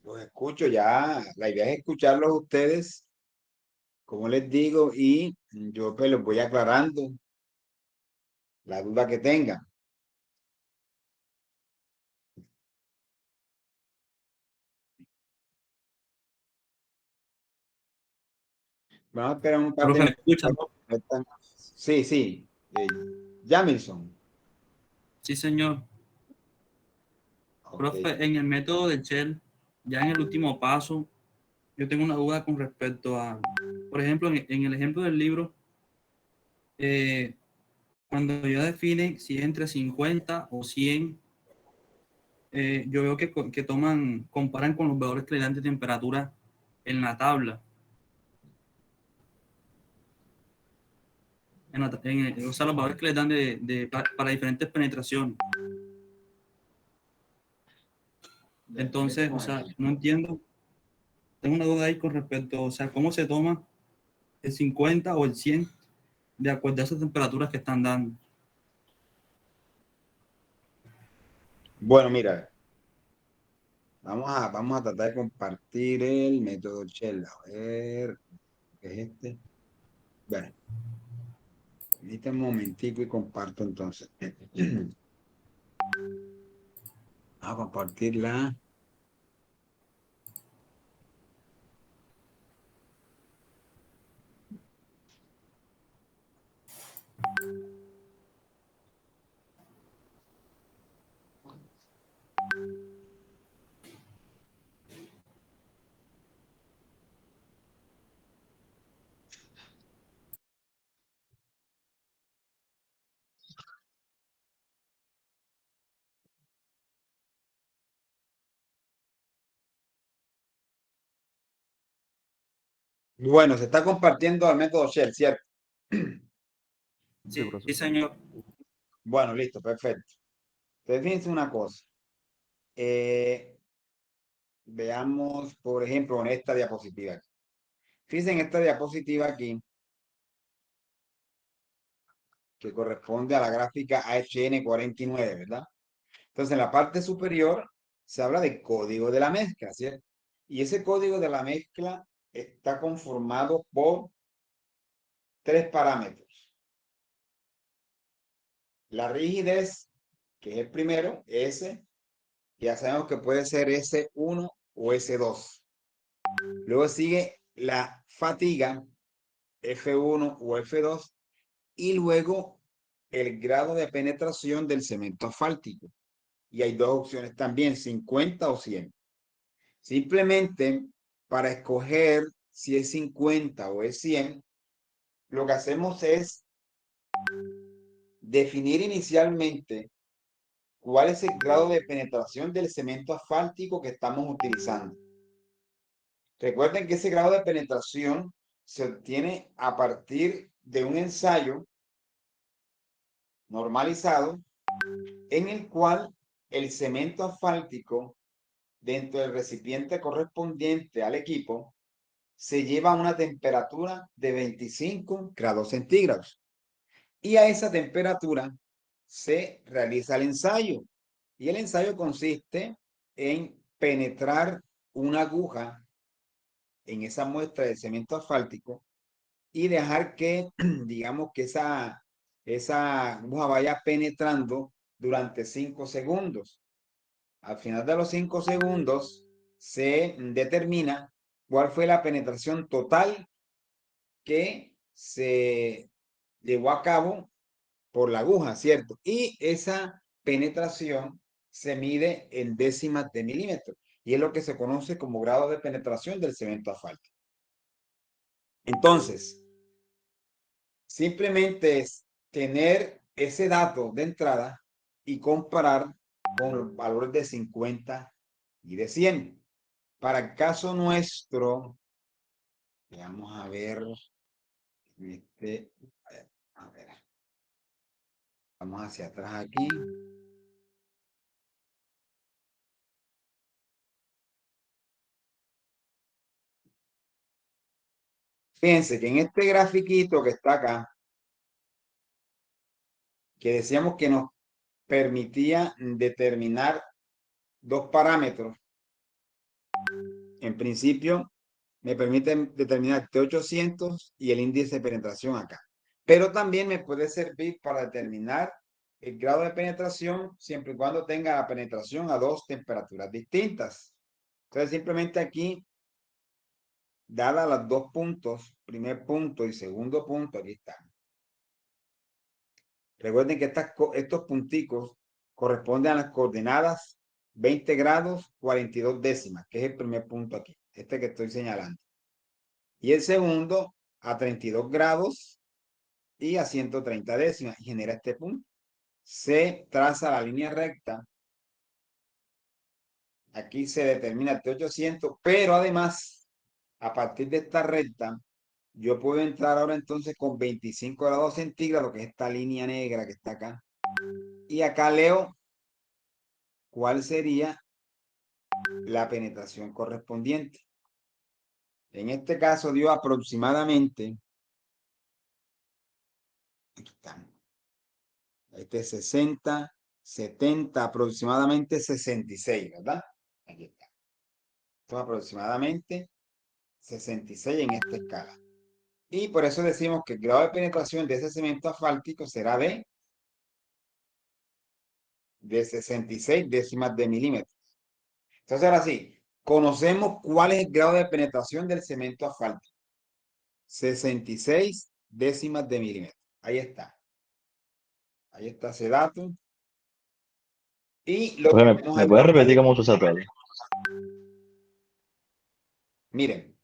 Los escucho ya. La idea es escucharlos a ustedes, como les digo, y yo pues los voy aclarando la duda que tengan. Vamos a esperar un par de Profe, ¿me minutos. escuchan? Sí, sí. Jamison. Sí, señor. Ok. Profe, en el método de Shell, ya en el último paso, yo tengo una duda con respecto a, por ejemplo, en el ejemplo del libro, eh, cuando ya define si es entre 50 o 100, yo veo que comparan con los valores que le dan de temperatura en la tabla, o sea, los valores que le dan para diferentes penetraciones. Entonces, o sea, no entiendo, tengo una duda ahí con respecto, o sea, cómo se toma el 50 o el 100 de acuerdo a esas temperaturas que están dando. Bueno, mira, vamos a tratar de compartir el método Shell. A ver, ¿qué es este? Bueno, ahorita un momentico y comparto entonces. Vamos a compartirla. Bueno, se está compartiendo el método Shell, ¿cierto? Sí, sí, señor. Bueno, listo, perfecto. Entonces, fíjense una cosa. Eh, Veamos, por ejemplo, en esta diapositiva. Fíjense en esta diapositiva aquí, que corresponde a la gráfica AHN49, ¿verdad? Entonces, en la parte superior se habla de código de la mezcla, ¿cierto? Y ese código de la mezcla está conformado por tres parámetros. La rigidez, que es el primero, S, ya sabemos que puede ser S1 o S2. Luego sigue la fatiga, F1 o F2, y luego el grado de penetración del cemento asfáltico. Y hay dos opciones también, 50 o 100. Simplemente para escoger si es 50 o es 100, lo que hacemos es definir inicialmente cuál es el grado de penetración del cemento asfáltico que estamos utilizando. Recuerden que ese grado de penetración se obtiene a partir de un ensayo normalizado en el cual el cemento asfáltico dentro del recipiente correspondiente al equipo se lleva a una temperatura de 25 grados centígrados. Y a esa temperatura se realiza el ensayo. Y el ensayo consiste en penetrar una aguja en esa muestra de cemento asfáltico y dejar que, digamos, que esa aguja vaya penetrando durante 5 segundos. Al final de los 5 segundos se determina cuál fue la penetración total que se llevó a cabo por la aguja, ¿cierto? Y esa penetración se mide en décimas de milímetro y es lo que se conoce como grado de penetración del cemento asfáltico. Entonces, simplemente es tener ese dato de entrada y comparar con los valores de 50 y de 100. Para el caso nuestro, vamos a ver, este, a ver, vamos hacia atrás aquí. Fíjense que en este grafiquito que está acá, que decíamos que nos permitía determinar dos parámetros, En principio, me permite determinar T800 y el índice de penetración acá. Pero también me puede servir para determinar el grado de penetración siempre y cuando tenga la penetración a dos temperaturas distintas. Entonces, simplemente aquí, dadas los dos puntos, primer punto y segundo punto, aquí están. Recuerden que estos punticos corresponden a las coordenadas 20 grados 42 décimas, que es el primer punto aquí, este que estoy señalando. Y el segundo a 32 grados y a 130 décimas, y genera este punto. Se traza la línea recta. Aquí se determina el T800, pero además, a partir de esta recta, yo puedo entrar ahora entonces con 25 grados centígrados, que es esta línea negra que está acá. Y acá leo cuál sería la penetración correspondiente. En este caso dio aproximadamente, aquí estamos, este es 60, 70, aproximadamente 66, ¿verdad? Aquí está. Esto es aproximadamente 66 en esta escala. Y por eso decimos que el grado de penetración de ese cemento asfáltico será de 66 décimas de milímetro. Entonces, ahora sí, conocemos cuál es el grado de penetración del cemento asfáltico. 66 décimas de milímetro. Ahí está. Ahí está ese dato. Y lo que Oye, tenemos ¿me ahí puedes pronto. repetir cómo se usa todo? Miren,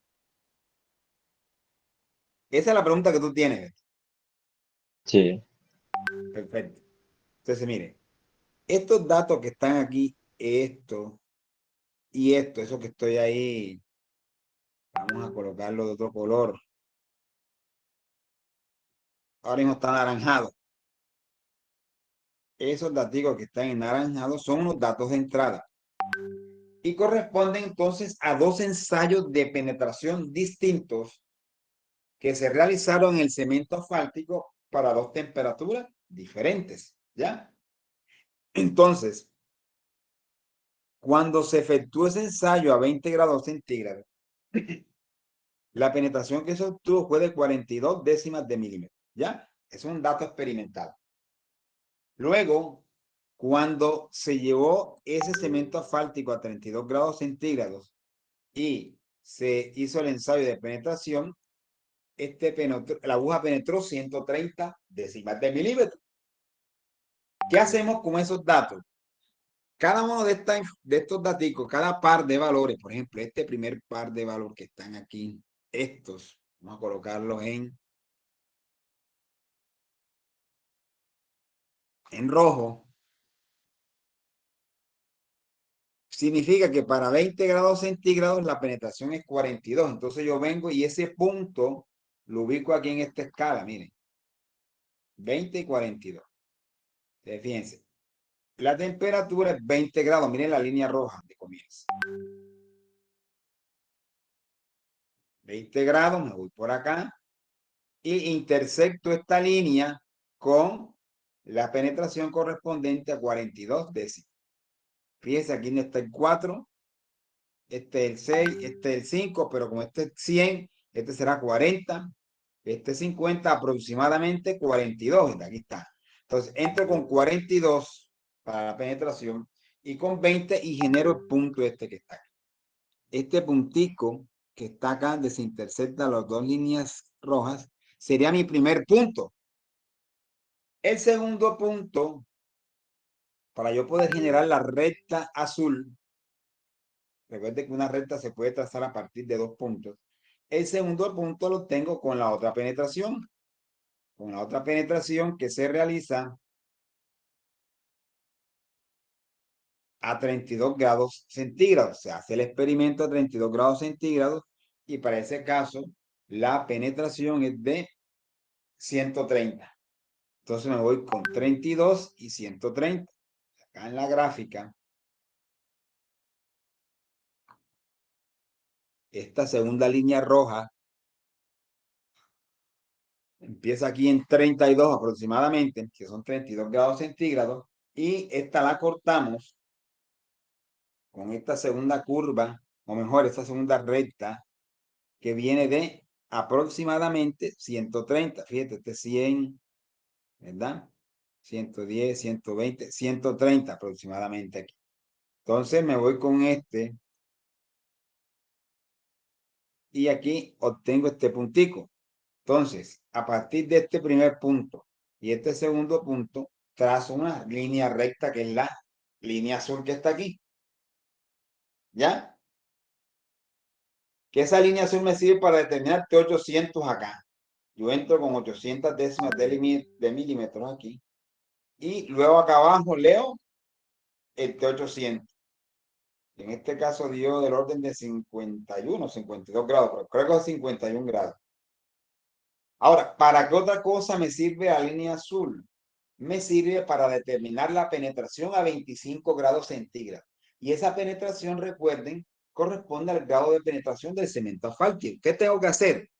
esa es la pregunta que tú tienes. Sí. Perfecto. Entonces, miren, estos datos que están aquí, esto y esto, eso que estoy ahí, vamos a colocarlo de otro color. Ahora mismo está anaranjado. Esos datos que están en naranjado son unos datos de entrada y corresponden entonces a dos ensayos de penetración distintos que se realizaron en el cemento asfáltico para dos temperaturas diferentes, ¿ya? Entonces, cuando se efectuó ese ensayo a 20 grados centígrados, la penetración que se obtuvo fue de 42 décimas de milímetro, ¿ya? Es un dato experimental. Luego, cuando se llevó ese cemento asfáltico a 32 grados centígrados y se hizo el ensayo de penetración, la aguja penetró 130 décimas de milímetro. ¿Qué hacemos con esos datos? Cada uno de estos datos, cada par de valores, por ejemplo, este primer par de valores que están aquí, estos, vamos a colocarlos en rojo, significa que para 20 grados centígrados la penetración es 42. Entonces yo vengo y ese punto lo ubico aquí en esta escala, miren, 20 y 42. Entonces, fíjense, la temperatura es 20 grados, miren la línea roja de comienzo. 20 grados, me voy por acá y intersecto esta línea con la penetración correspondiente a 42 décimas. Fíjense, aquí no está el 4, este es el 6, este es el 5, pero como este es 100, este será 40, este 50, aproximadamente 42, aquí está. Entonces, entro con 42 para la penetración y con 20 y genero el punto este que está aquí. Este puntico que está acá, donde se intersectan las dos líneas rojas, sería mi primer punto. El segundo punto, para yo poder generar la recta azul, recuerde que una recta se puede trazar a partir de dos puntos. El segundo punto lo tengo con la otra penetración que se realiza a 32 grados centígrados. Se hace el experimento a 32 grados centígrados y para ese caso la penetración es de 130. Entonces me voy con 32 y 130. Acá en la gráfica, esta segunda línea roja empieza aquí en 32 aproximadamente, que son 32 grados centígrados, y esta la cortamos con esta segunda curva o mejor, esta segunda recta que viene de aproximadamente 130. Fíjate, este 100, ¿verdad? 110, 120, 130 aproximadamente aquí. Entonces me voy con este y aquí obtengo este puntico. Entonces, a partir de este primer punto y este segundo punto, trazo una línea recta que es la línea azul que está aquí. ¿Ya? Que esa línea azul me sirve para determinar T800 acá. Yo entro con 800 décimas de milímetros aquí. Y luego acá abajo leo el T800. En este caso dio del orden de 51, 52 grados, pero creo que es 51 grados. Ahora, ¿para qué otra cosa me sirve la línea azul? Me sirve para determinar la penetración a 25 grados centígrados. Y esa penetración, recuerden, corresponde al grado de penetración del cemento asfáltico. ¿Qué tengo que hacer?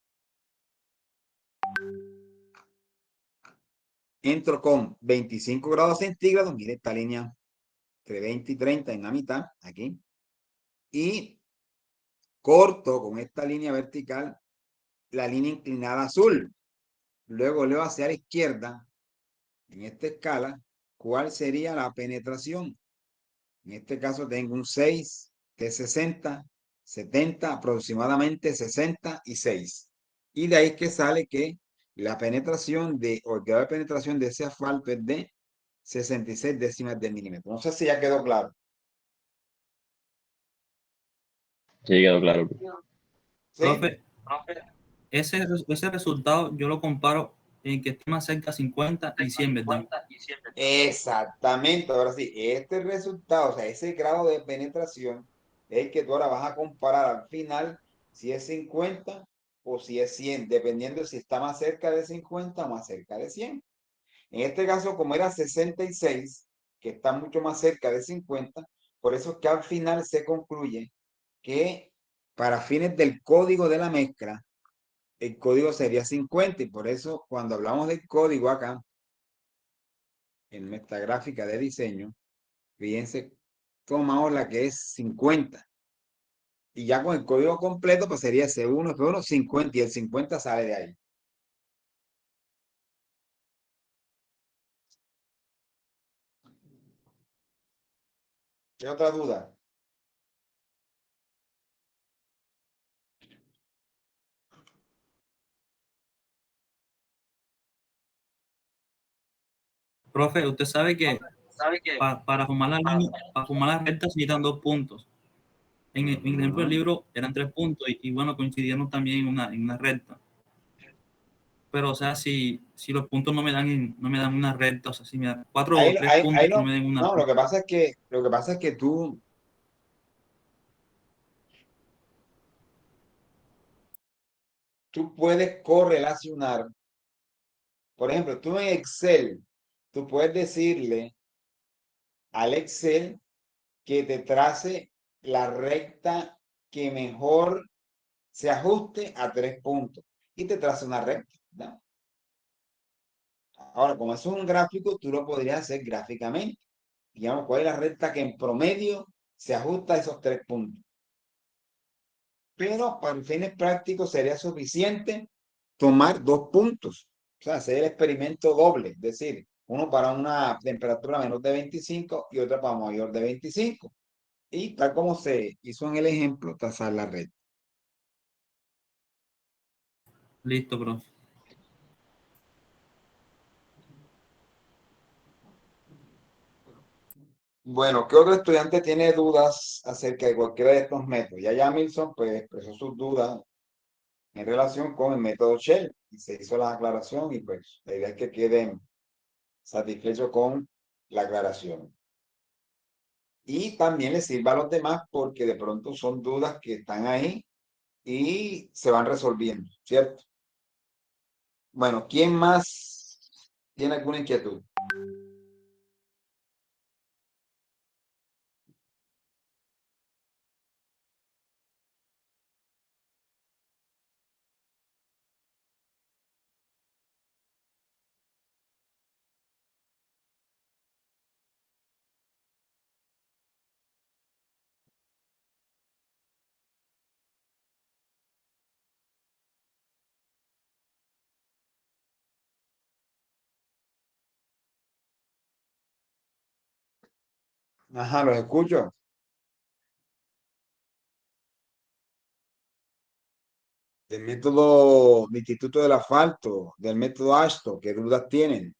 Entro con 25 grados centígrados, mire esta línea entre 20 y 30 en la mitad, aquí, y corto con esta línea vertical la línea inclinada azul. Luego leo hacia la izquierda, en esta escala, cuál sería la penetración. En este caso tengo un 6 de 60, 70, aproximadamente 66. Y de ahí que sale que la penetración o el grado de penetración de ese asfalto es de 66 décimas de milímetro. No sé si ya quedó claro. Sí, quedó claro, profe. ¿Sí? Profe, ese resultado yo lo comparo en que esté más cerca 50 y 100, ¿verdad? Exactamente. Ahora sí, este resultado, o sea, ese grado de penetración es el que tú ahora vas a comparar al final si es 50 o si es 100, dependiendo si está más cerca de 50 o más cerca de 100. En este caso, como era 66, que está mucho más cerca de 50, por eso es que al final se concluye que para fines del código de la mezcla, el código sería 50 y por eso cuando hablamos del código acá, en esta gráfica de diseño, fíjense, tomamos la que es 50 y ya con el código completo pues sería C1, F1, 50 y el 50 sale de ahí. ¿Qué otra duda? Profe, usted sabe que para fumar la línea, para fumar las rectas se necesitan 2 puntos. En el ejemplo del libro eran 3 puntos y bueno, coincidieron también en una recta. Pero, o sea, si los puntos no me dan una recta, o sea, si me dan 4 o 3 puntos que no No, me den una no, recta. lo que pasa es que tú puedes correlacionar. Por ejemplo, tú en Excel, tú puedes decirle al Excel que te trace la recta que mejor se ajuste a 3 puntos y te trace una recta, ¿no? Ahora, como eso es un gráfico, tú lo podrías hacer gráficamente. Digamos, cuál es la recta que en promedio se ajusta a esos 3 puntos. Pero para fines prácticos sería suficiente tomar 2 puntos, o sea, hacer el experimento doble, es decir, uno para una temperatura menor de 25 y otra para mayor de 25. Y tal como se hizo en el ejemplo, trazar la red. Listo, profe. Bueno, ¿qué otro estudiante tiene dudas acerca de cualquiera de estos métodos? Ya Milson pues expresó sus dudas en relación con el método Shell y se hizo la aclaración y pues la idea es que queden satisfechos con la aclaración. Y también les sirva a los demás porque de pronto son dudas que están ahí y se van resolviendo, ¿cierto? Bueno, ¿quién más tiene alguna inquietud? Ajá, los escucho. Del método del Instituto del Asfalto, del método ASTO, ¿qué dudas tienen?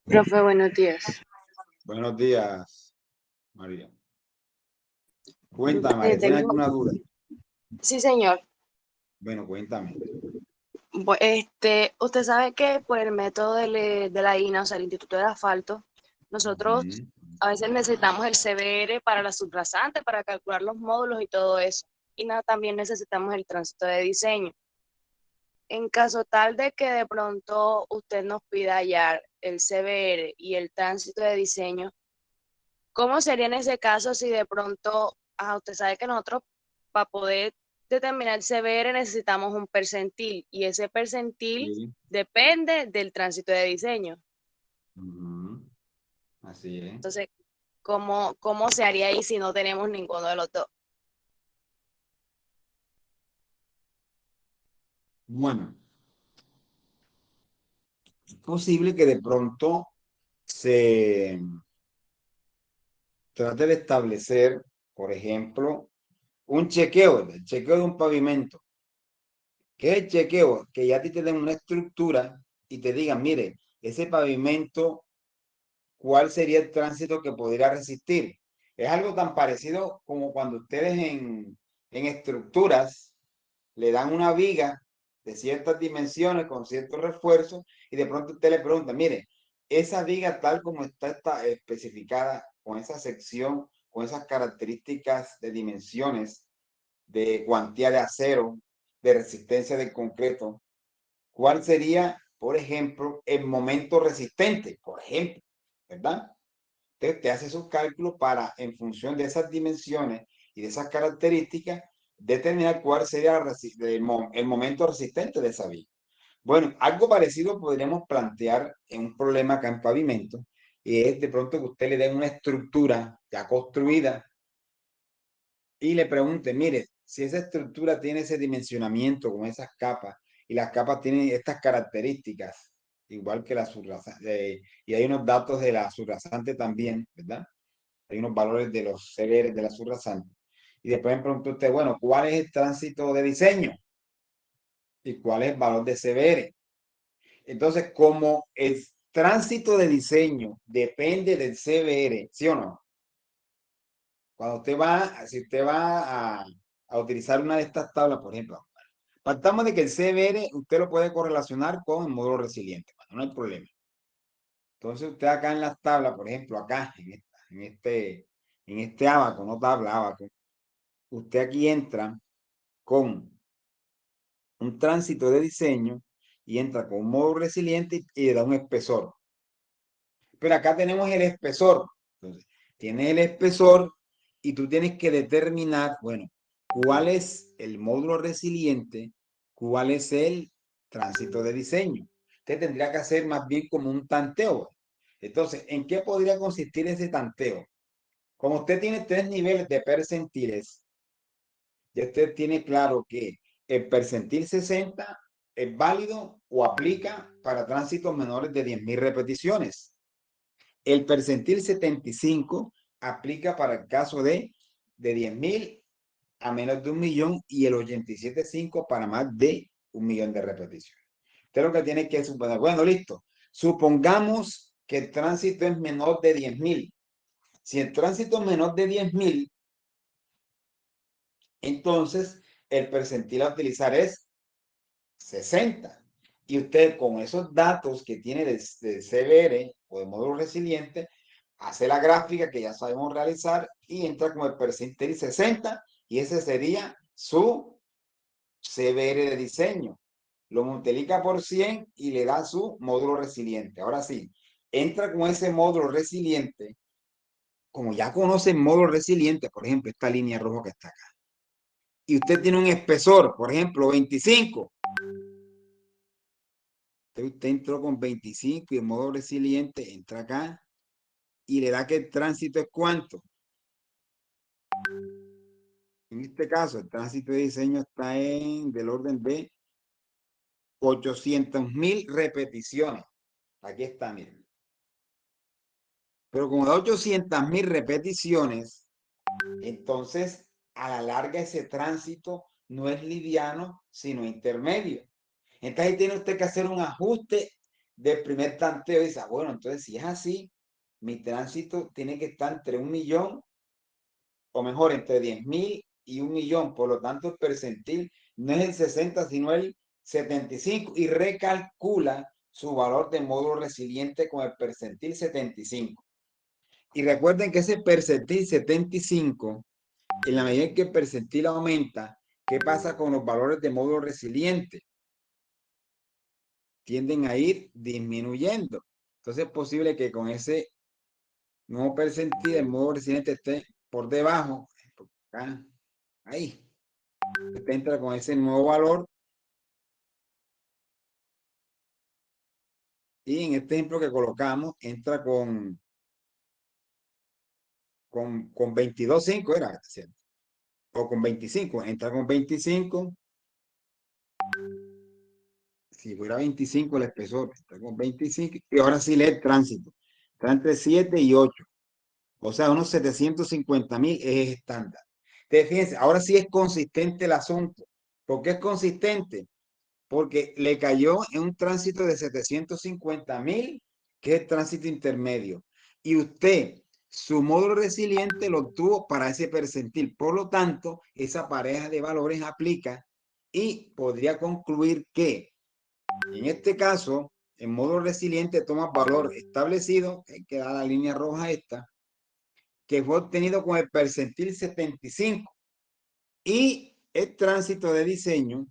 Profe, buenos días. Buenos días, María. Cuéntame, María, ¿tienes alguna duda? Sí, señor. Bueno, cuéntame. Usted sabe que por el método de la INA, o sea, el Instituto del Asfalto, nosotros Ujú. a veces necesitamos el CBR para la subrasante, para calcular los módulos y todo eso. Y nada, también necesitamos el tránsito de diseño. En caso tal de que de pronto usted nos pida hallar el CBR y el tránsito de diseño, ¿cómo sería en ese caso si de pronto, usted sabe que nosotros para poder determinar el CBR necesitamos un percentil y ese percentil Sí. depende del tránsito de diseño? Ujú. Así es. Entonces, ¿cómo se haría ahí si no tenemos ninguno de los dos? Bueno, es posible que de pronto se trate de establecer, por ejemplo, un chequeo, el chequeo de un pavimento. ¿Qué es el chequeo? Que ya a ti te den una estructura y te digan, mire, ese pavimento, ¿cuál sería el tránsito que podría resistir? Es algo tan parecido como cuando ustedes en estructuras le dan una viga de ciertas dimensiones con ciertos refuerzos y de pronto usted le pregunta, mire, esa viga tal como está especificada con esa sección, con esas características de dimensiones, de cuantía de acero, de resistencia del concreto, ¿cuál sería, por ejemplo, el momento resistente? Por ejemplo, ¿verdad? Entonces te hace sus cálculos para, en función de esas dimensiones y de esas características, determinar cuál sería el momento resistente de esa vía. Bueno, algo parecido podríamos plantear en un problema acá en pavimento, y es de pronto que usted le dé una estructura ya construida y le pregunte, mire, si esa estructura tiene ese dimensionamiento con esas capas y las capas tienen estas características, igual que la subrasante, y hay unos datos de la subrasante también, ¿verdad? Hay unos valores de los CBR de la subrasante. Y después me pregunta usted, bueno, ¿cuál es el tránsito de diseño? ¿Y cuál es el valor de CBR? Entonces, como el tránsito de diseño depende del CBR, ¿sí o no? Cuando usted va, si usted va a utilizar una de estas tablas, por ejemplo, partamos de que el CBR usted lo puede correlacionar con el módulo resiliente, no hay problema. Entonces usted acá en las tablas, por ejemplo, acá en este abaco, no tabla, abaco, usted aquí entra con un tránsito de diseño y entra con un módulo resiliente y le da un espesor. Pero acá tenemos el espesor. Entonces, tienes el espesor y tú tienes que determinar, bueno, cuál es el módulo resiliente, cuál es el tránsito de diseño. Usted tendría que hacer más bien como un tanteo. Entonces, ¿en qué podría consistir ese tanteo? Como usted tiene 3 niveles de percentiles, ya usted tiene claro que el percentil 60 es válido o aplica para tránsitos menores de 10.000 repeticiones. El percentil 75 aplica para el caso de 10.000 a menos de 1.000.000 y el 87.5 para más de 1.000.000 de repeticiones. Usted lo que tiene que suponer, bueno, listo. Supongamos que el tránsito es menor de 10.000. Si el tránsito es menor de 10.000, entonces el percentil a utilizar es 60. Y usted con esos datos que tiene de CBR o de módulo resiliente, hace la gráfica que ya sabemos realizar y entra con el percentil 60 y ese sería su CBR de diseño. Lo multiplica por 100 y le da su módulo resiliente. Ahora sí, entra con ese módulo resiliente. Como ya conoce el módulo resiliente, por ejemplo, esta línea roja que está acá, y usted tiene un espesor, por ejemplo, 25. Usted entró con 25 y el módulo resiliente entra acá y le da que el tránsito es cuánto. En este caso, el tránsito de diseño está del orden de 800.000 repeticiones. Aquí está, miren. Pero como da 800.000 repeticiones, entonces a la larga ese tránsito no es liviano, sino intermedio. Entonces ahí tiene usted que hacer un ajuste del primer tanteo y dice, bueno, entonces si es así, mi tránsito tiene que estar entre 1.000.000, o mejor, entre 10.000 y 1.000.000. Por lo tanto, el percentil no es el 60, sino el 75 y recalcula su valor de módulo resiliente con el percentil 75. Y recuerden que ese percentil 75, en la medida en que el percentil aumenta, ¿qué pasa con los valores de módulo resiliente? Tienden a ir disminuyendo. Entonces es posible que con ese nuevo percentil el módulo resiliente esté por debajo, acá, ahí. Usted entra con ese nuevo valor y en este ejemplo que colocamos, entra con 22.5, era, ¿cierto? O con 25, entra con 25. Si fuera 25 el espesor, está con 25. Y ahora sí lee el tránsito. Está entre 7 y 8. O sea, unos 750.000 es estándar. Entonces, fíjense, ahora sí es consistente el asunto. ¿Por qué es consistente? Porque le cayó en un tránsito de 750.000, que es el tránsito intermedio. Y usted, su módulo resiliente lo obtuvo para ese percentil. Por lo tanto, esa pareja de valores aplica y podría concluir que, en este caso, el módulo resiliente toma valor establecido, que da la línea roja esta, que fue obtenido con el percentil 75. Y el tránsito de diseño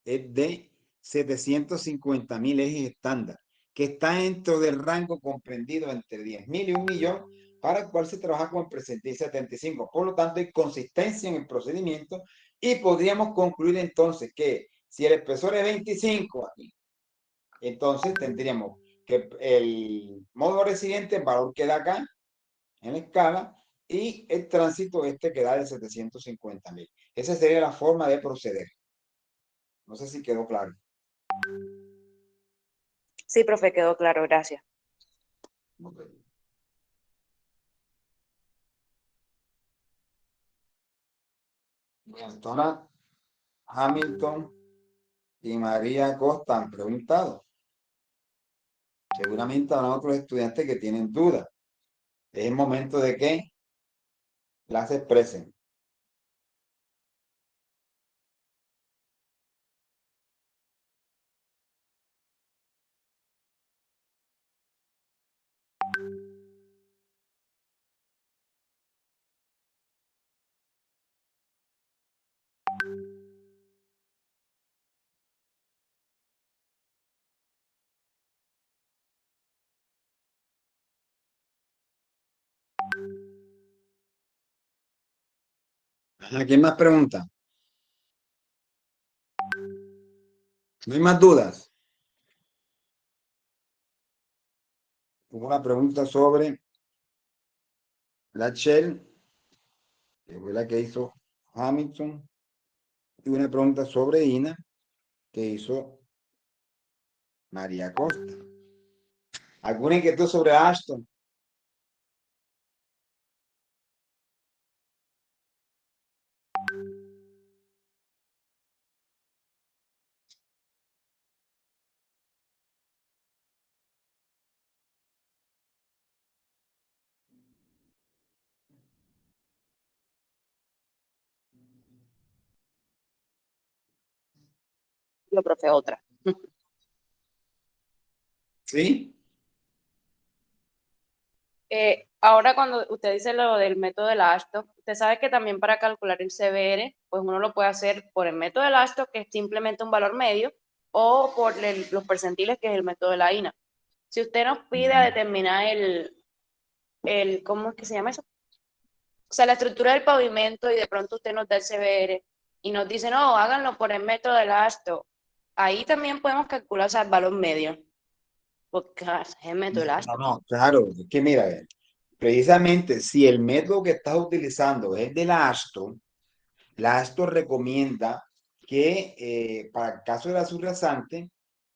es de 750.000 ejes estándar, que está dentro del rango comprendido entre 10.000 y 1.000.000, para el cual se trabaja con el percentil 75. Por lo tanto, hay consistencia en el procedimiento y podríamos concluir entonces que si el espesor es 25 aquí, entonces tendríamos que el módulo resiliente, el valor queda acá en la escala, y el tránsito este queda de 750.000. Esa sería la forma de proceder. No sé si quedó claro. Sí, profe, quedó claro, gracias. Okay. Bien, entonces Hamilton y María Costa han preguntado. Seguramente habrá otros estudiantes que tienen dudas. Es el momento de que las expresen. Ajá, ¿quién más pregunta? ¿No hay más dudas? Hubo una pregunta sobre la Shell, que fue la que hizo Hamilton, y una pregunta sobre INA, que hizo María Costa. ¿Alguna inquietud sobre Ashton? Yo, profe, otra. ¿Sí? Ahora cuando usted dice lo del método de la Ashton, usted sabe que también para calcular el CBR, pues uno lo puede hacer por el método de la Ashton, que es simplemente un valor medio, o por los percentiles, que es el método de la INA. Si usted nos pide a determinar ¿cómo es que se llama eso? O sea, la estructura del pavimento y de pronto usted nos da el CBR y nos dice, no, háganlo por el método de la Ashton. Ahí también podemos calcular, o sea, el valor medio, porque es el método de la No, Ashton. no, claro, es que mira, precisamente si el método que estás utilizando es de la ASTO recomienda que para el caso de la subrasante,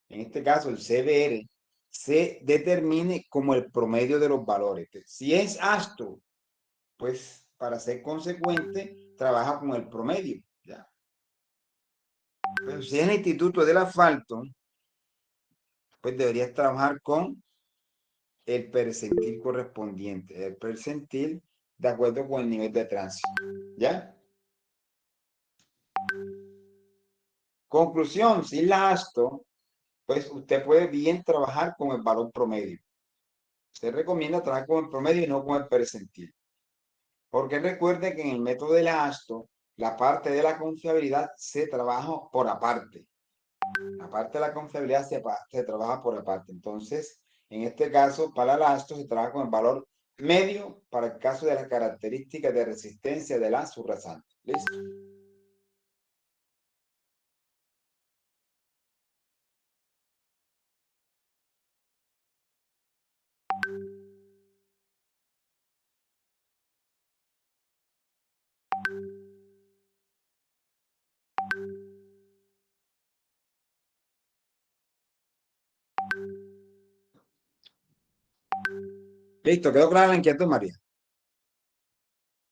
en este caso el CBR, se determine como el promedio de los valores. Si es ASTO, pues para ser consecuente, trabaja con el promedio. ¿Ya? Pero si es el Instituto del Asfalto, pues deberías trabajar con el percentil correspondiente, el percentil de acuerdo con el nivel de tránsito. ¿Ya? Conclusión, si la ASTO, pues usted puede bien trabajar con el valor promedio. Se recomienda trabajar con el promedio y no con el percentil. Porque recuerde que en el método de la ASTO, la parte de la confiabilidad se trabaja por aparte. La parte de la confiabilidad se trabaja por aparte. Entonces, en este caso, para la ASTO se trabaja con el valor medio para el caso de las características de resistencia de la subrasante. ¿Listo? Listo, ¿quedó clara la inquietud, María?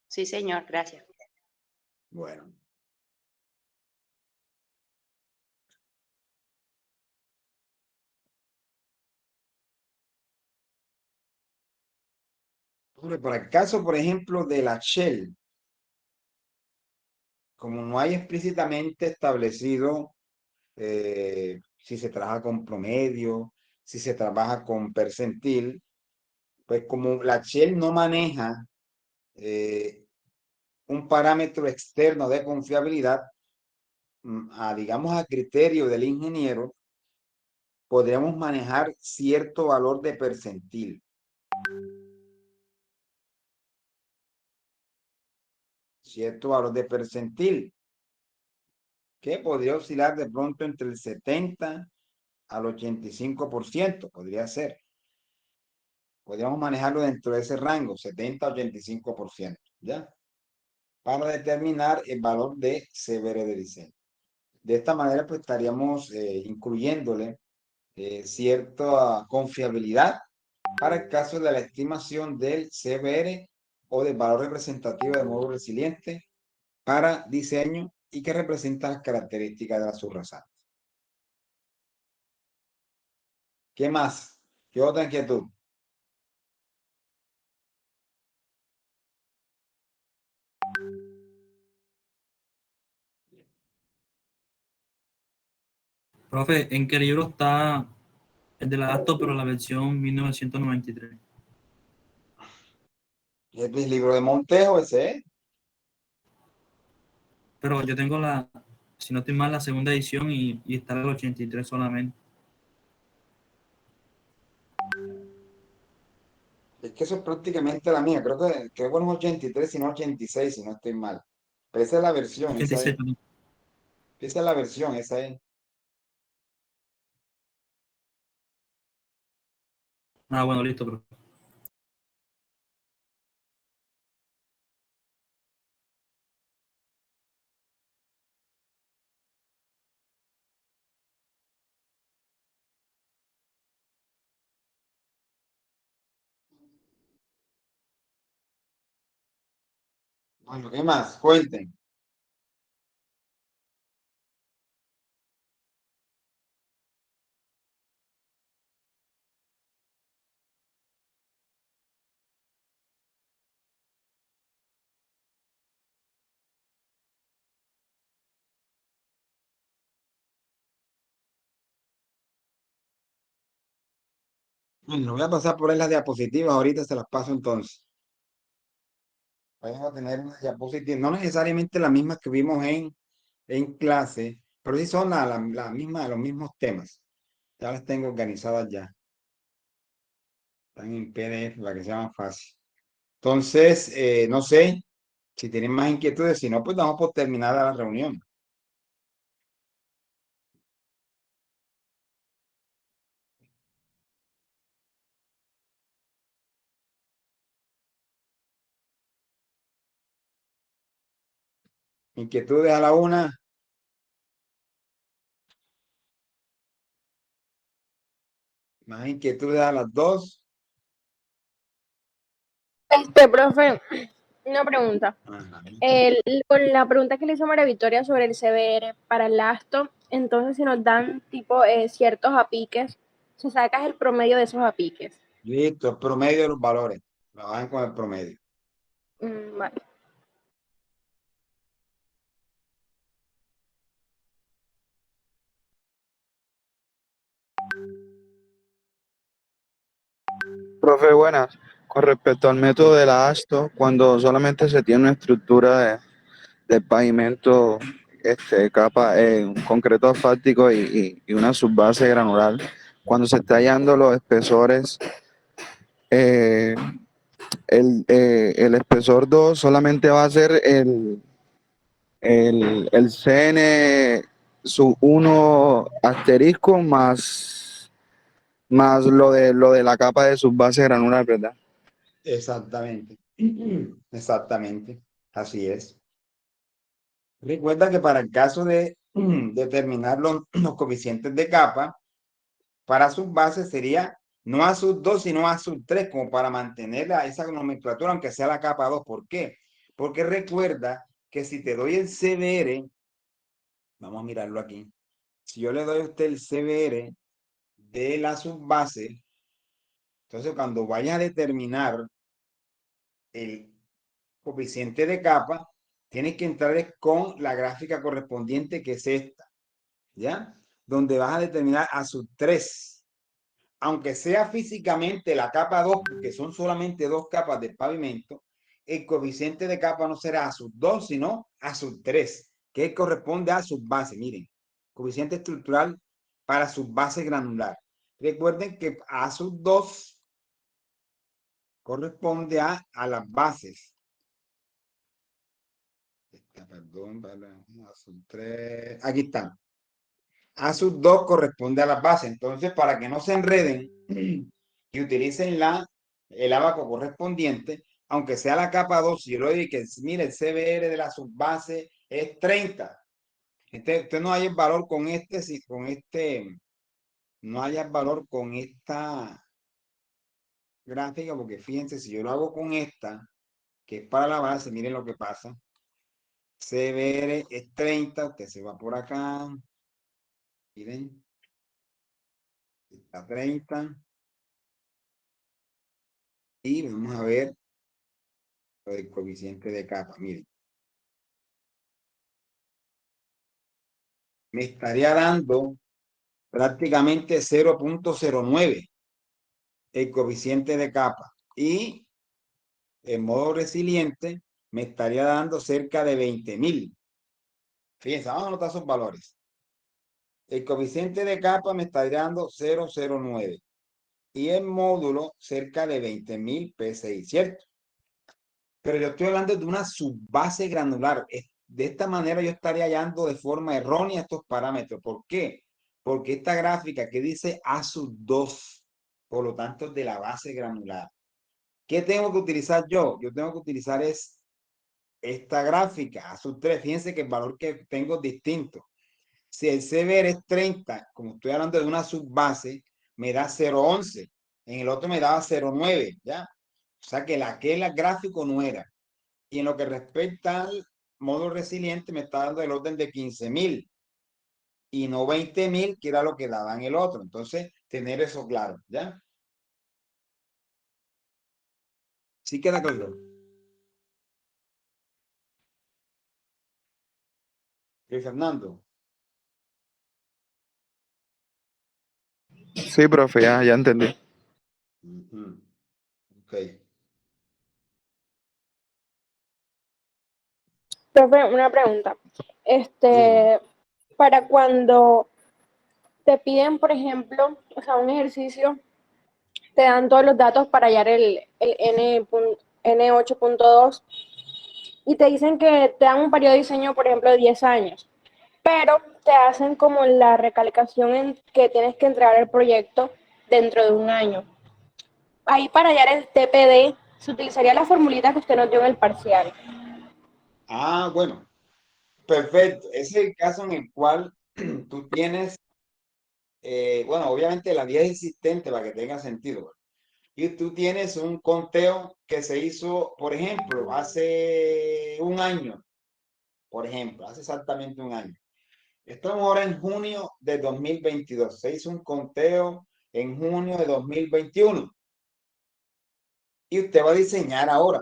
Sí, señor, gracias. Bueno. Para el caso, por ejemplo, de la Shell, como no hay explícitamente establecido si se trabaja con promedio, si se trabaja con percentil, pues como la Shell no maneja eh, un parámetro externo de confiabilidad, digamos a criterio del ingeniero, podríamos manejar cierto valor de percentil. Cierto valor de percentil, que podría oscilar de pronto entre el 70 al 85%, podría ser. Podríamos manejarlo dentro de ese rango, 70 a 85%, ¿ya? Para determinar el valor de CBR de diseño. De esta manera, pues estaríamos incluyéndole cierta confiabilidad para el caso de la estimación del CBR o del valor representativo de módulo resiliente para diseño y que representa las características de la subrasante. ¿Qué más? ¿Qué otra inquietud? Profe, ¿en qué libro está el de la Acto, pero la versión 1993? Es el libro de Montejo, ese es. Pero yo tengo si no estoy mal, la segunda edición y está el 83 solamente. Es que eso es prácticamente la mía. Creo que no es 83, sino 86, si no estoy mal. Pero esa es la versión, esa 86 es. también. Esa es la versión, esa es. Ah, bueno, listo, profe. Bueno, ¿qué más? Cuenten. Bueno, voy a pasar por ahí las diapositivas, ahorita se las paso entonces. Vamos a tener unas diapositivas, no necesariamente las mismas que vimos en clase, pero sí son la misma, los mismos temas. Ya las tengo organizadas ya. Están en PDF para que sea más fácil. Entonces, no sé si tienen más inquietudes, si no, pues damos por terminada la reunión. Inquietudes a la una, más inquietudes a las dos. Profe, una pregunta. Ajá. Con la pregunta que le hizo María Victoria sobre el CBR para el ASTO, entonces si nos dan tipo ciertos apiques, se sacas el promedio de esos apiques. Listo, el promedio de los valores. Trabajan con el promedio. Vale. Profe, buenas. Con respecto al método de la ASTO, cuando solamente se tiene una estructura de pavimento, capa, un concreto asfáltico y una subbase granular, cuando se está hallando los espesores, eh, el espesor 2 solamente va a ser el CN sub 1 asterisco más lo de la capa de subbase granular, ¿verdad? Exactamente. Exactamente. Así es. Recuerda que para el caso de determinar los coeficientes de capa, para sus bases sería no a sub 2, sino a sub 3, como para mantener esa nomenclatura, aunque sea la capa 2. ¿Por qué? Porque recuerda que si te doy el CBR, vamos a mirarlo aquí, si yo le doy a usted el CBR de la subbase, entonces cuando vayas a determinar el coeficiente de capa, tienes que entrar con la gráfica correspondiente, que es esta, ¿ya? Donde vas a determinar a sub 3. Aunque sea físicamente la capa 2, porque son solamente dos capas de pavimento, el coeficiente de capa no será a sub 2, sino a sub 3, que corresponde a subbase. Miren, coeficiente estructural para subbase granular. Recuerden que a sub 2 corresponde a las bases. Perdón, a sub 3. Aquí están. A sub 2 corresponde a las bases. Entonces, para que no se enreden y utilicen el abaco correspondiente, aunque sea la capa 2, si yo le digo que mire, el CBR de la subbase es 30. Usted no hay el valor con no haya el valor con esta gráfica, porque fíjense, si yo lo hago con esta, que es para la base, miren lo que pasa. CBR es 30, usted se va por acá, miren, está 30. Y vamos a ver lo del coeficiente de capa. Miren, me estaría dando prácticamente 0.09 el coeficiente de capa. Y en modo resiliente me estaría dando cerca de 20.000. Fíjense, vamos a anotar esos valores. El coeficiente de capa me estaría dando 0.09 y el módulo cerca de 20.000 PSI, ¿cierto? Pero yo estoy hablando de una subbase granular. De esta manera yo estaría hallando de forma errónea estos parámetros. ¿Por qué? Porque esta gráfica que dice A sub 2, por lo tanto es de la base granular. ¿Qué tengo que utilizar yo? Yo tengo que utilizar esta gráfica, A sub 3. Fíjense que el valor que tengo es distinto. Si el CBR es 30, como estoy hablando de una subbase, me da 0.11. En el otro me daba 0.9, ¿ya? O sea que aquel gráfico no era. Y en lo que respecta al modo resiliente, me está dando el orden de 15.000 y no 20.000, que era lo que daba en el otro. Entonces, tener eso claro, ¿ya? Sí queda claro. Fernando. Sí, profe, ya entendí. Ujú. Ok. Profe, una pregunta. Dime. Para cuando te piden, por ejemplo, o sea, un ejercicio, te dan todos los datos para hallar el N8.2 y te dicen que te dan un periodo de diseño, por ejemplo, de 10 años, pero te hacen como la recalcación en que tienes que entregar el proyecto dentro de un año. Ahí para hallar el TPD se utilizaría la formulita que usted nos dio en el parcial. Ah, bueno, perfecto. Ese es el caso en el cual tú tienes, bueno, obviamente la vía es existente para que tenga sentido. Y tú tienes un conteo que se hizo, por ejemplo, hace un año, por ejemplo, hace exactamente un año. Estamos ahora en junio de 2022. Se hizo un conteo en junio de 2021 y usted va a diseñar ahora.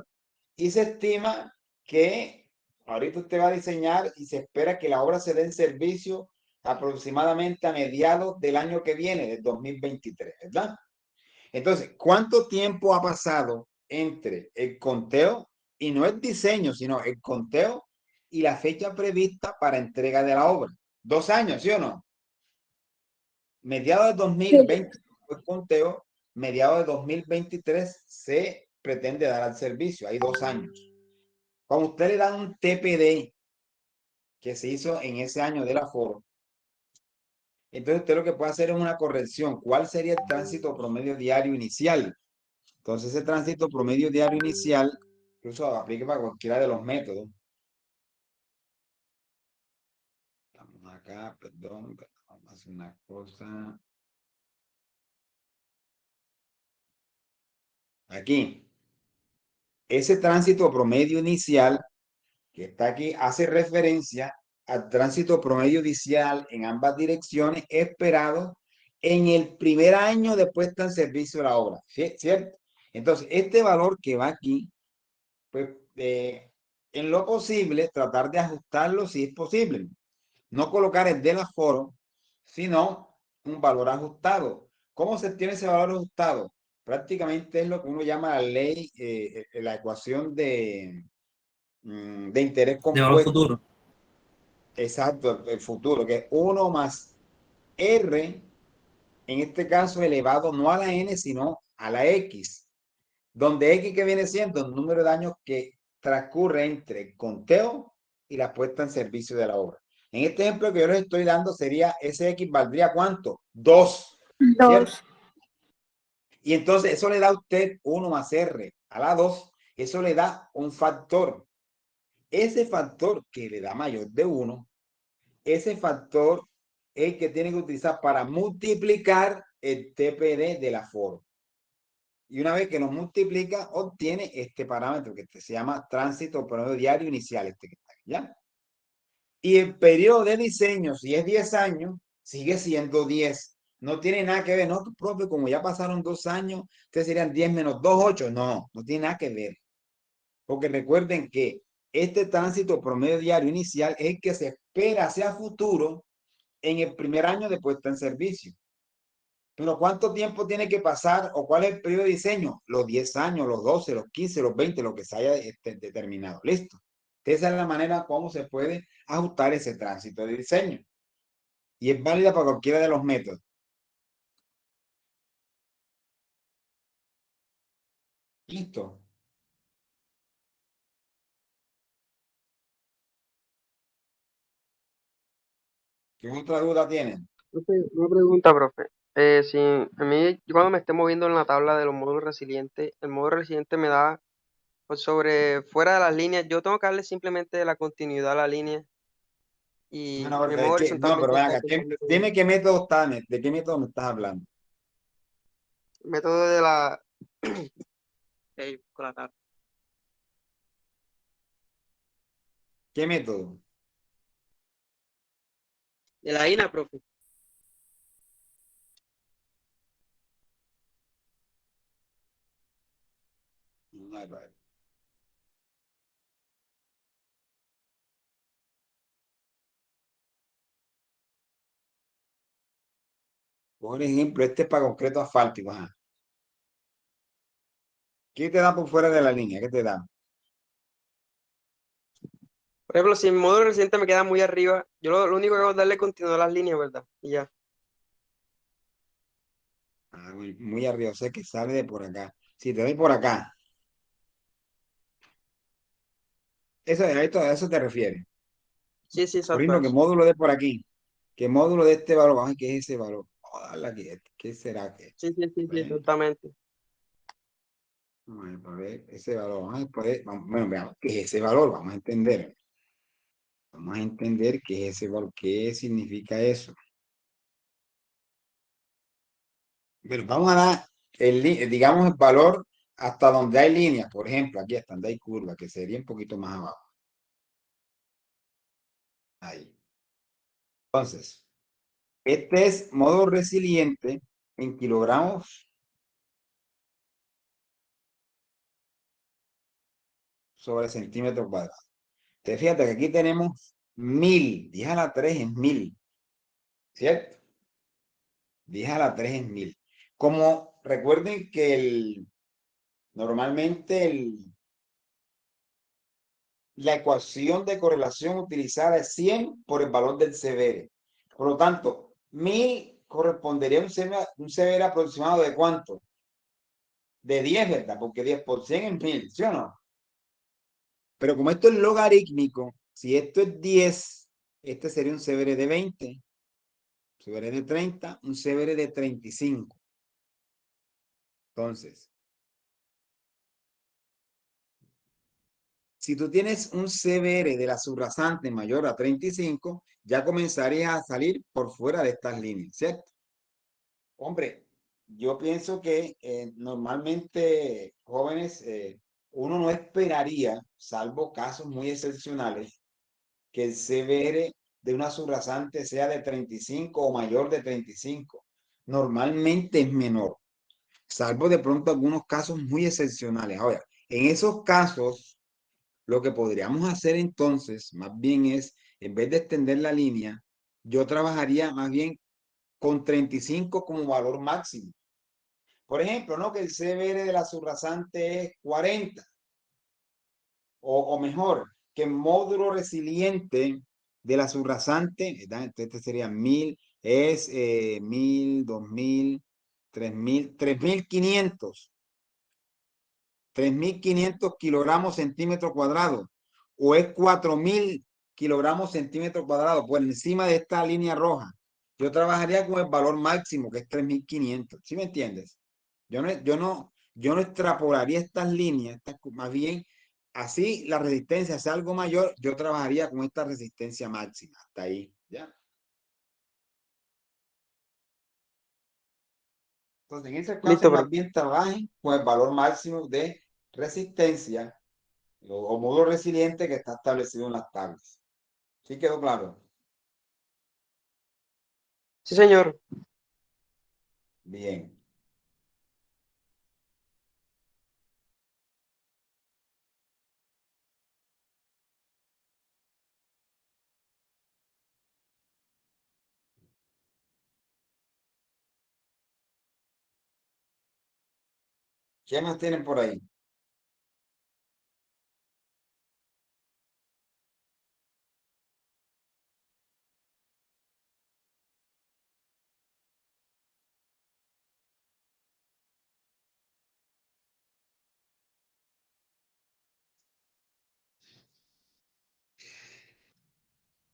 Y se estima que ahorita usted va a diseñar y se espera que la obra se dé en servicio aproximadamente a mediados del año que viene, del 2023, ¿verdad? Entonces, ¿cuánto tiempo ha pasado entre el conteo, y no el diseño, sino el conteo y la fecha prevista para entrega de la obra? 2 años, ¿sí o no? Mediados de Sí. 2020 el conteo, mediados de 2023 se pretende dar al servicio. Hay 2 años. Cuando usted le da un TPD que se hizo en ese año del aforo, entonces usted lo que puede hacer es una corrección. ¿Cuál sería el tránsito promedio diario inicial? Entonces ese tránsito promedio diario inicial, incluso aplica para cualquiera de los métodos. Estamos acá, perdón, vamos a hacer una cosa. Aquí, ese tránsito promedio inicial que está aquí hace referencia al tránsito promedio inicial en ambas direcciones esperado en el primer año de puesta en servicio de la obra, ¿cierto? Entonces, este valor que va aquí, pues en lo posible, tratar de ajustarlo si es posible. No colocar el del aforo, sino un valor ajustado. ¿Cómo se tiene ese valor ajustado? Prácticamente es lo que uno llama la ley, la ecuación de interés De valor compuesto. futuro. Exacto, el futuro, que es 1 más R, en este caso elevado no a la N, sino a la X, donde X que viene siendo el número de años que transcurre entre el conteo y la puesta en servicio de la obra. En este ejemplo que yo les estoy dando sería, ese X valdría ¿cuánto? 2, ¿cierto? Dos. Y entonces eso le da a usted 1 más R a la 2, eso le da un factor. Ese factor que le da mayor de 1, ese factor es el que tiene que utilizar para multiplicar el TPD del aforo. Y una vez que nos multiplica, obtiene este parámetro que se llama tránsito promedio diario inicial, este que está aquí, ¿ya? Y el periodo de diseño, si es 10 años, sigue siendo 10. No tiene nada que ver, no, profe, como ya pasaron 2 años, ustedes serían 10 menos 2, 8. No, no tiene nada que ver. Porque recuerden que este tránsito promedio diario inicial es el que se espera hacia futuro en el primer año de puesta en servicio. Pero ¿cuánto tiempo tiene que pasar o cuál es el periodo de diseño? Los 10 años, los 12, los 15, los 20, lo que se haya determinado. Listo. Esa es la manera como se puede ajustar ese tránsito de diseño. Y es válida para cualquiera de los métodos. Listo. ¿Qué otra duda tienen? Profe, una pregunta, profe. Si a mí, yo cuando me esté moviendo en la tabla de los módulos resilientes, el módulo resiliente me da pues, sobre fuera de las líneas, yo tengo que darle simplemente la continuidad a la línea y Bueno, me muevo no, pero horizontalmente ven hasta acá. encontrarme con Dime qué método está, de qué método me estás hablando. el método de la, con la tabla. ¿Qué método? De la INA, profe. Ay, vale. Por ejemplo, este es para concreto asfáltico. Ajá. ¿Qué te da por fuera de la línea? ¿Qué te da? Por ejemplo, si el módulo reciente me queda muy arriba, yo lo único que hago es darle continuidad a las líneas, ¿verdad? Y ya. Muy arriba, o sea que sale de por acá. Si te doy por acá, a eso te refieres. Sí, sí, Por exacto a ejemplo, que eso. módulo de por aquí, que módulo de este valor, vamos a ver qué es ese valor. Joder, ¿qué será que? Sí, sí, sí, sí, Bueno, exactamente. vamos a ver ese valor. Bueno, veamos qué es ese valor, vamos a entender. Vamos a entender qué es ese valor, qué significa eso. Pero vamos a dar, digamos, el valor hasta donde hay líneas, por ejemplo, aquí hasta donde hay curva, que sería un poquito más abajo. Ahí. Entonces, este es modo resiliente en kilogramos sobre centímetro cuadrado. Te fíjate que aquí tenemos 1000, 10 a la 3 es 1000, ¿cierto? 10 a la 3 es 1000. Como recuerden que normalmente la ecuación de correlación utilizada es 100 por el valor del CBR. Por lo tanto, 1000 correspondería a un CBR aproximado de ¿cuánto? De 10, ¿verdad? Porque 10 por 100 es 1000, ¿sí o no? Pero como esto es logarítmico, si esto es 10, este sería un CBR de 20, un CBR de 30, un CBR de 35. Entonces, si tú tienes un CBR de la subrasante mayor a 35, ya comenzarías a salir por fuera de estas líneas, ¿cierto? Hombre, yo pienso que normalmente, jóvenes, uno no esperaría, salvo casos muy excepcionales, que el CBR de una subrasante sea de 35 o mayor de 35. Normalmente es menor, salvo de pronto algunos casos muy excepcionales. Ahora, en esos casos, lo que podríamos hacer entonces, más bien es, en vez de extender la línea, yo trabajaría más bien con 35 como valor máximo. Por ejemplo, ¿no? Que el CBR de la subrasante es 40, o mejor, que el módulo resiliente de la subrasante, ¿verdad? Este sería 1000, es 1000, 2000, 3000, 3500. 3500 kilogramos centímetro cuadrado, o es 4000 kilogramos centímetro cuadrado por encima de esta línea roja. Yo trabajaría con el valor máximo, que es 3500. ¿Sí me entiendes? Yo no extrapolaría estas líneas, más bien, así la resistencia sea algo mayor, yo trabajaría con esta resistencia máxima. Hasta ahí, ¿ya? Entonces, en ese caso, Listo, más profe. bien trabajen con el valor máximo de resistencia o módulo resiliente que está establecido en las tablas. ¿Sí quedó claro? Sí, señor. Bien. ¿Qué más tienen por ahí?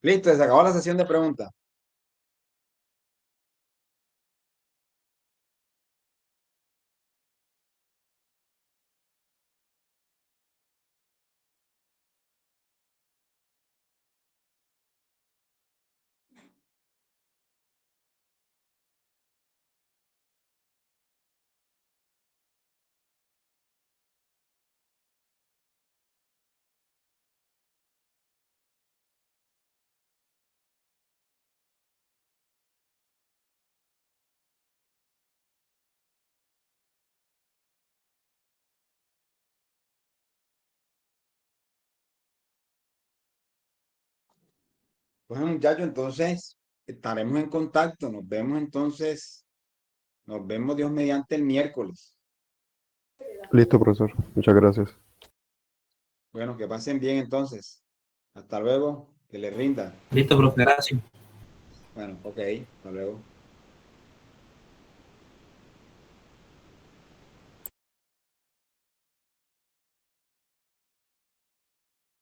Listo, se acabó la sesión de preguntas. Bueno, muchachos, entonces estaremos en contacto. Nos vemos entonces. Nos vemos Dios mediante el miércoles. Listo, profesor. Muchas gracias. Bueno, que pasen bien entonces. Hasta luego, que les rinda. Listo, profe, gracias. Bueno, ok, hasta luego.